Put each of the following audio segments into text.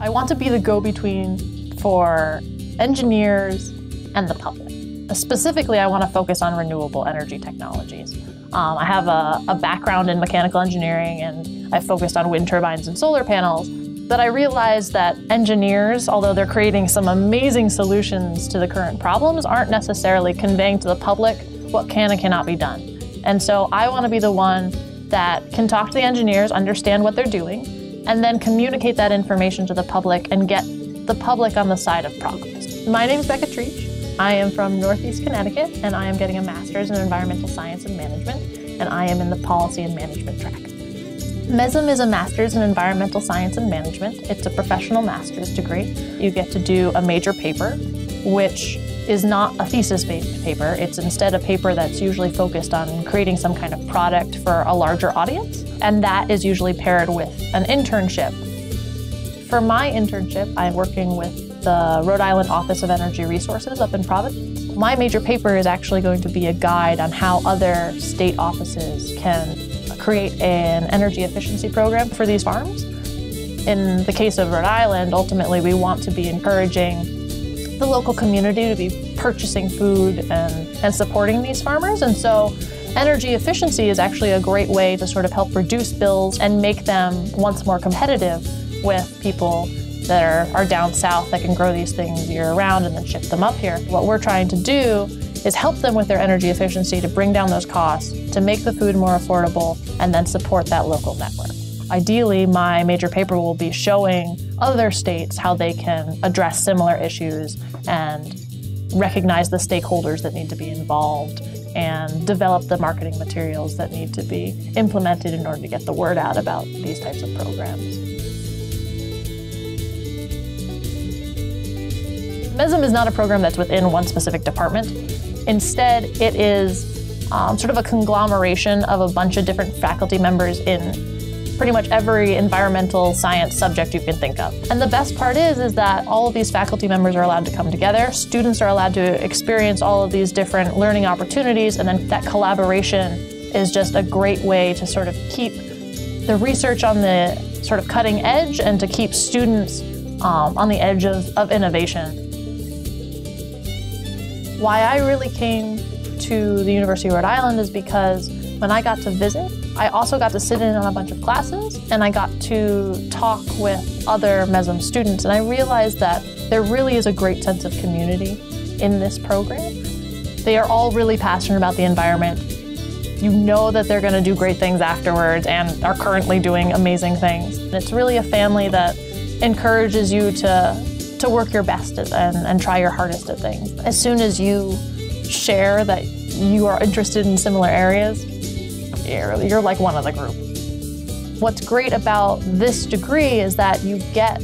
I want to be the go-between for engineers and the public. Specifically, I want to focus on renewable energy technologies. I have a background in mechanical engineering, and I focused on wind turbines and solar panels. But I realized that engineers, although they're creating some amazing solutions to the current problems, aren't necessarily conveying to the public what can and cannot be done. And so I want to be the one that can talk to the engineers, understand what they're doing, and then communicate that information to the public and get the public on the side of progress. My name is Becca Trietch. I am from Northeast Connecticut, and I am getting a master's in environmental science and management, and I am in the policy and management track. M.E.S.M is a master's in environmental science and management. It's a professional master's degree. You get to do a major paper, which is not a thesis-based paper. It's instead a paper that's usually focused on creating some kind of product for a larger audience, and that is usually paired with an internship. For my internship, I'm working with the Rhode Island Office of Energy Resources up in Providence. My major paper is actually going to be a guide on how other state offices can create an energy efficiency program for these farms. In the case of Rhode Island, ultimately we want to be encouraging the local community to be purchasing food and supporting these farmers. And so energy efficiency is actually a great way to sort of help reduce bills and make them once more competitive with people that are down south that can grow these things year-round and then ship them up here. What we're trying to do is help them with their energy efficiency to bring down those costs, to make the food more affordable, and then support that local network. Ideally, my major paper will be showing other states how they can address similar issues and recognize the stakeholders that need to be involved and develop the marketing materials that need to be implemented in order to get the word out about these types of programs. M.E.S.M is not a program that's within one specific department. Instead, it is sort of a conglomeration of a bunch of different faculty members in pretty much every environmental science subject you can think of. And the best part is that all of these faculty members are allowed to come together. Students are allowed to experience all of these different learning opportunities, and then that collaboration is just a great way to sort of keep the research on the sort of cutting edge and to keep students on the edge of innovation. Why I really came to the University of Rhode Island is because when I got to visit, I also got to sit in on a bunch of classes, and I got to talk with other M.E.S.M students, and I realized that there really is a great sense of community in this program. They are all really passionate about the environment. You know that they're going to do great things afterwards and are currently doing amazing things. And it's really a family that encourages you to work your best and try your hardest at things. As soon as you share that you are interested in similar areas, you're like one of the group. What's great about this degree is that you get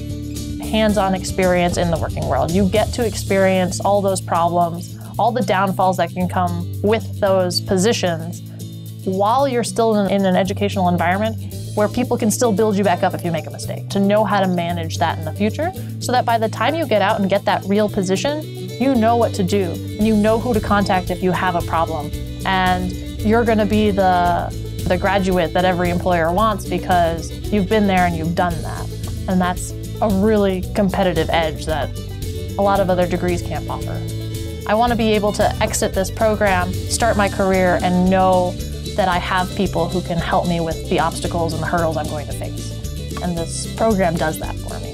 hands-on experience in the working world. You get to experience all those problems, all the downfalls that can come with those positions while you're still in an educational environment where people can still build you back up if you make a mistake, to know how to manage that in the future so that by the time you get out and get that real position, you know what to do and you know who to contact if you have a problem. And you're going to be the graduate that every employer wants because you've been there and you've done that. And that's a really competitive edge that a lot of other degrees can't offer. I want to be able to exit this program, start my career, and know that I have people who can help me with the obstacles and the hurdles I'm going to face. And this program does that for me.